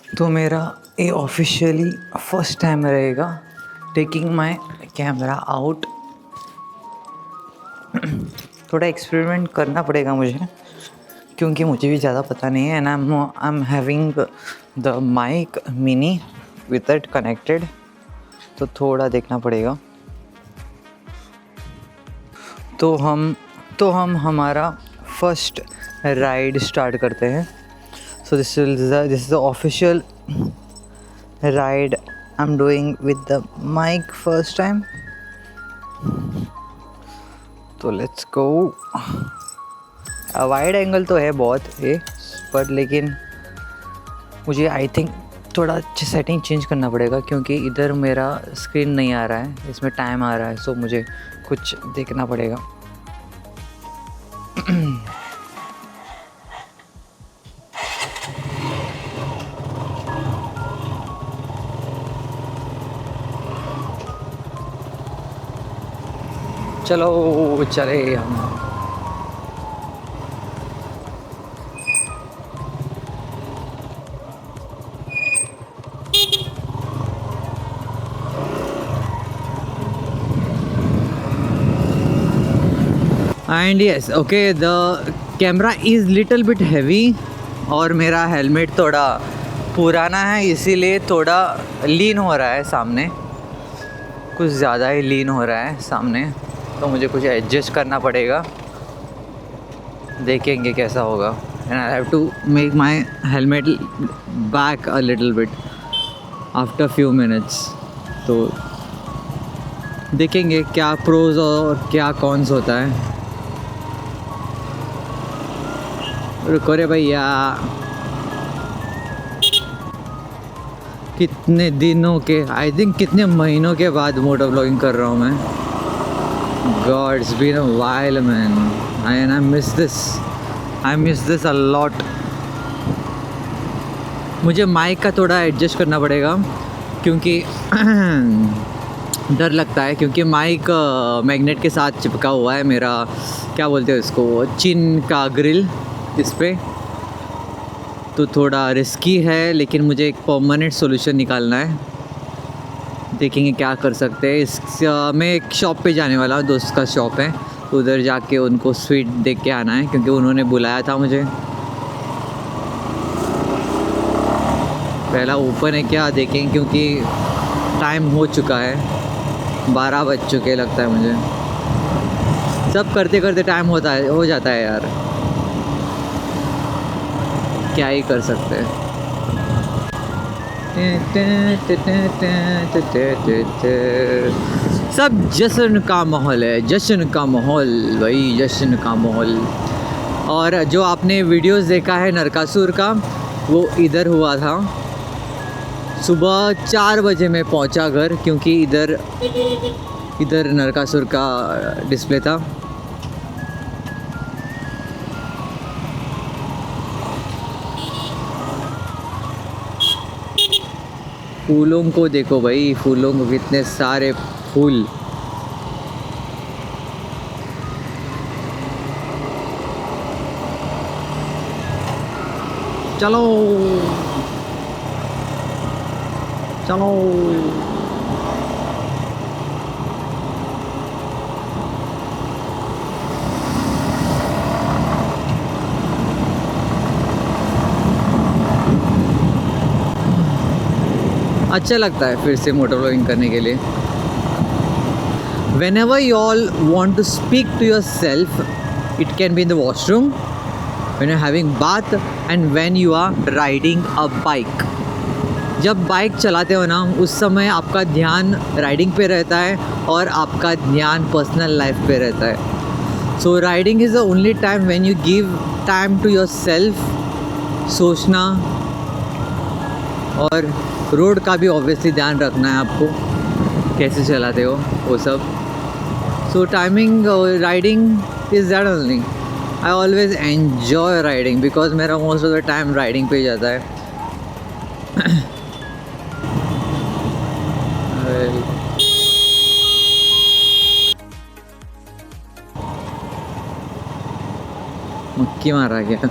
तो मेरा ये ऑफिशियली फर्स्ट टाइम रहेगा टेकिंग माय कैमरा आउट। थोड़ा एक्सपेरिमेंट करना पड़ेगा मुझे, क्योंकि मुझे भी ज़्यादा पता नहीं है। And I am having the mic mini with it connected, तो थोड़ा देखना पड़ेगा। तो हम हमारा फर्स्ट राइड स्टार्ट करते हैं। So this is the official ride I am doing with the mic first time. तो लेट्स गो। वाइड एंगल तो है बहुत ये, पर लेकिन मुझे आई थिंक थोड़ा सेटिंग चेंज करना पड़ेगा, क्योंकि इधर मेरा स्क्रीन नहीं आ रहा है, इसमें टाइम आ रहा है। सो मुझे कुछ देखना पड़ेगा। चलो चले हम। And yes okay, the camera is little bit heavy और मेरा हेलमेट थोड़ा पुराना है, इसीलिए थोड़ा लीन हो रहा है सामने, कुछ ज़्यादा ही लीन हो रहा है सामने। तो मुझे कुछ एडजस्ट करना पड़ेगा, देखेंगे कैसा होगा। And I have to make my helmet back a little bit after few minutes. तो देखेंगे क्या प्रोज और क्या कॉन्स होता है। रुको रे भैया, कितने दिनों के, आई थिंक कितने महीनों के बाद मोटो ब्लॉगिंग कर रहा हूँ मैं। God, it's been a while man, I miss this a lot. मुझे माइक का थोड़ा एडजस्ट करना पड़ेगा, क्योंकि डर लगता है, क्योंकि माइक मैग्नेट के साथ चिपका हुआ है मेरा, क्या बोलते हैं इसको, चिन का ग्रिल इस पे। तो थोड़ा रिस्की है, लेकिन मुझे एक परमानेंट सॉल्यूशन निकालना है। देखेंगे क्या कर सकते हैं। मैं एक शॉप पे जाने वाला हूँ, दोस्त का शॉप है, उधर जाके उनको स्वीट देख के आना है, क्योंकि उन्होंने बुलाया था मुझे। पहला ओपन है क्या देखें, क्योंकि टाइम हो चुका है, 12 बज चुके लगता है मुझे। सब करते करते टाइम हो जाता है यार, क्या ही कर सकते हैं। सब जश्न का माहौल है, जश्न का माहौल भाई, जश्न का माहौल। और जो आपने वीडियोस देखा है नरकासुर का, वो इधर हुआ था। सुबह 4 बजे मैं पहुंचा घर, क्योंकि इधर नरकासुर का डिस्प्ले था। फूलों को देखो भाई, फूलों को, कितने सारे फूल। चलो चलो। अच्छा लगता है फिर से मोटर व्लॉगिंग करने के लिए। Whenever you all want to speak to yourself, it can be in the washroom, when you're having bath, and when you are riding a bike. जब बाइक चलाते हो ना, उस समय आपका ध्यान राइडिंग पे रहता है और आपका ध्यान पर्सनल लाइफ पे रहता है। So riding is the only time when you give time to yourself, सोचना, और रोड का भी ऑब्वियसली ध्यान रखना है आपको, कैसे चलाते हो वो सब। So timing riding is that only. I always enjoy riding, because मेरा most of the time riding पे ही जाता है। मक्की मारा गया।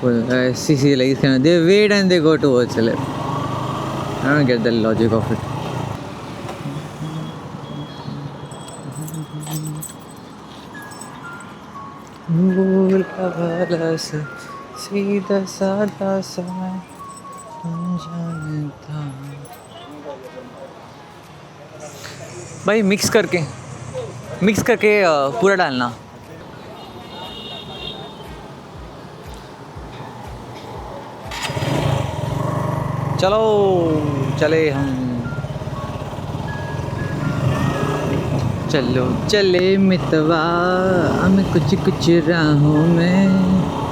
CC like they wait and they go towards the left. I don't get the logic of it. भूला वाला सा सीधा साधा सा अनजाने था। भाई मिक्स करके पूरा डालना। चलो चले हम, चलो चले मितवा हमें कुछ कुछ राहों में,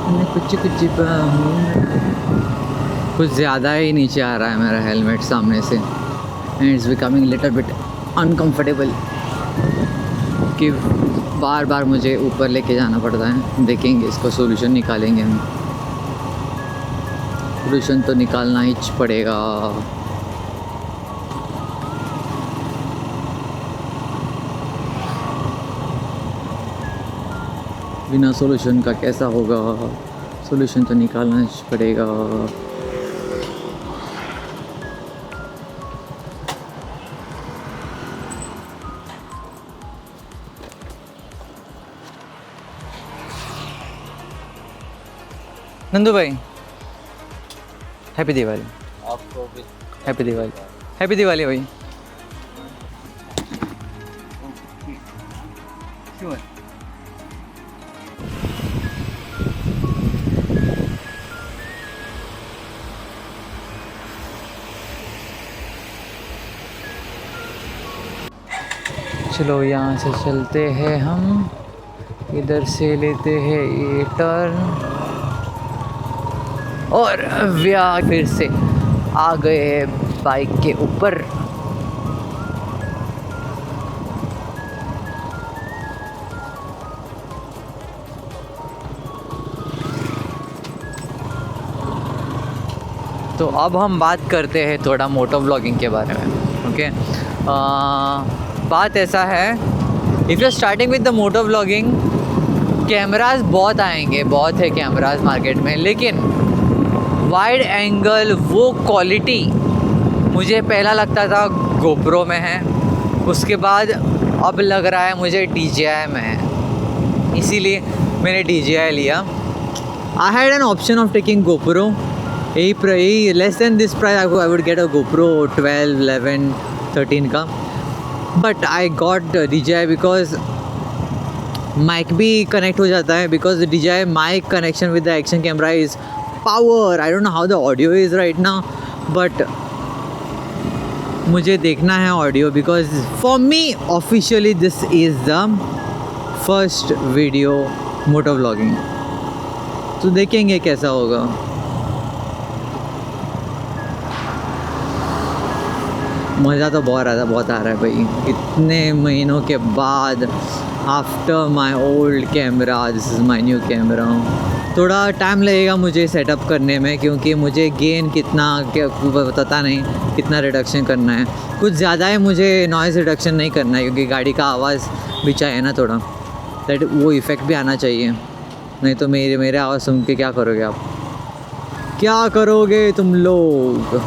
हमें कुछ कुछ बाहों में। कुछ ज़्यादा ही नीचे आ रहा है मेरा हेलमेट सामने से, and it's becoming little bit uncomfortable कि बार बार मुझे ऊपर लेके जाना पड़ता है। देखेंगे इसको सोल्यूशन निकालेंगे हम। सोल्यूशन तो निकालना ही पड़ेगा। बिना सोल्यूशन का कैसा होगा, सोल्यूशन तो निकालना ही पड़ेगा। नंदू भाई हैप्पी दिवाली। आपको भी हैप्पी दिवाली। हैप्पी दिवाली भाई। श्योर। चलो यहाँ से चलते हैं हम, इधर से लेते हैं ये टर्न और फिर से आ गए बाइक के ऊपर। तो अब हम बात करते हैं थोड़ा मोटो व्लॉगिंग के बारे में। ओके, बात ऐसा है, if you are starting with the moto vlogging, cameras बहुत आएंगे, बहुत है कैमरास मार्केट में, लेकिन वाइड एंगल वो क्वालिटी मुझे पहला लगता था गोप्रो में है, उसके बाद अब लग रहा है मुझे DJI में है, इसीलिए मैंने DJI लिया। I had an option of taking GoPro, यही less than this price I would get a GoPro 12, 11, 13 का, but I got DJI because mic भी कनेक्ट हो जाता है, because DJI mic connection with the action camera is power. I don't know how the audio is right now, but मुझे देखना है audio, because for me officially this is the first video motor vlogging. तो देखेंगे कैसा होगा। मज़ा तो बहुत आ रहा है भाई, इतने महीनों के बाद। After my old camera this is my new camera. थोड़ा टाइम लगेगा मुझे सेटअप करने में, क्योंकि मुझे गेन कितना पता नहीं, कितना रिडक्शन करना है। कुछ ज़्यादा है, मुझे नॉइज़ रिडक्शन नहीं करना है, क्योंकि गाड़ी का आवाज़ भी चाहिए ना थोड़ा, दैट वो इफ़ेक्ट भी आना चाहिए। नहीं तो मेरे आवाज़ सुन के क्या करोगे आप, क्या करोगे तुम लोग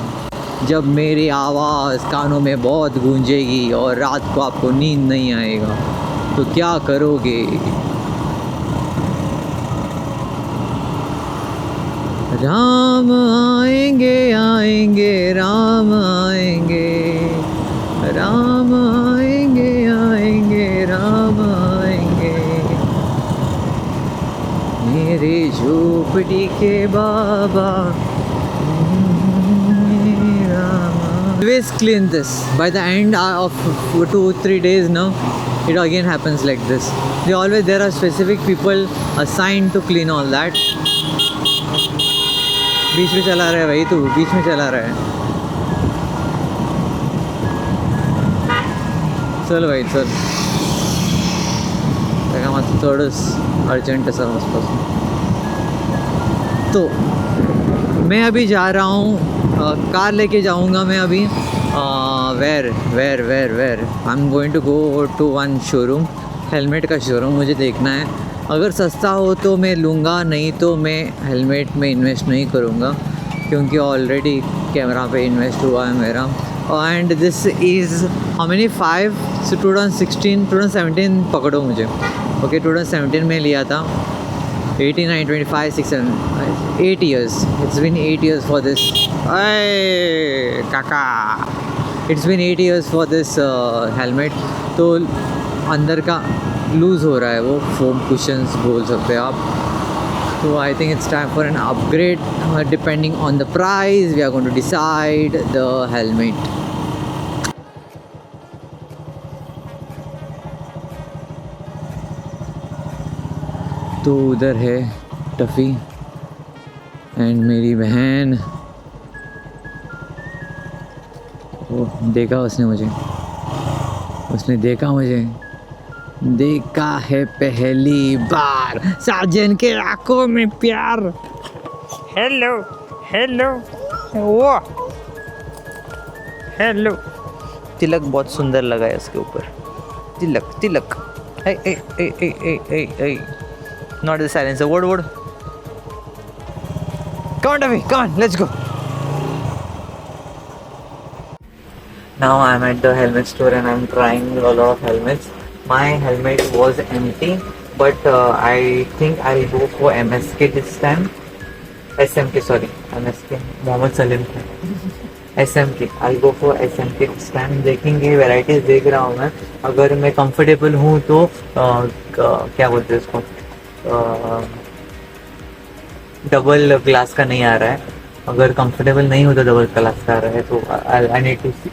जब मेरी आवाज़ कानों में बहुत गूंजेगी और रात को आपको नींद नहीं आएगा, तो क्या करोगे। राम आएंगे आएंगे राम आएंगे, राम आएंगे आएंगे राम आएंगे, मेरे झोपड़ी के बाबा always clean this. By the end of 2-3 days now, it again happens like this. There are specific people assigned to clean all that. बीच में चला रहा है भाई, तू बीच में चला रहा है। चल भाई चल, त्याला माझं थोडंच अर्जंट असं आसपास। तो मैं अभी जा रहा हूँ, कार लेके जाऊँगा मैं अभी। Where I am going to go to one showroom, helmet का शोरूम मुझे देखना है। अगर सस्ता हो तो मैं लूँगा, नहीं तो मैं हेलमेट में इन्वेस्ट नहीं करूँगा, क्योंकि ऑलरेडी कैमरा पे इन्वेस्ट हुआ है मेरा। And this is how many 5 से 2016 2017 पकड़ो मुझे। ओके 2017 में लिया था। 18 9 25 6 7 8 years, it's been 8 years for this। अय काका, it's been 8 years for this helmet. तो अंदर का लूज़ हो रहा है, वो फोम कुशंस बोल सकते हैं आप। So I think it's time for an upgrade. Depending on the price, we are going to decide the helmet. तो उधर है टफ़ी एंड मेरी बहन। वो देखा उसने देखा मुझे, देखा है पहली बार, साजन के आंखों में प्यार। हेलो हेलो वो हेलो। तिलक बहुत सुंदर लगा है उसके ऊपर, तिलक तिलक। ए ए ए ए ए ए ए नॉट द साइलेंसर, वोड come on Tavi, come on, let's go. Now I'm at the helmet store and I'm trying a lot of helmets. My helmet was empty, but I think I'll go for MSK this time. SMK, sorry, MSK, Mohammad Salim का SMK, I'll go for SMK this time। देखेंगे, varieties देख रहा हूँ मैं। अगर मैं comfortable हूँ तो क्या बोलते हैं उसको, डबल ग्लास का नहीं आ रहा है। अगर कंफर्टेबल नहीं हो तो डबल ग्लास का आ रहा है, तो आई नीड टू सी।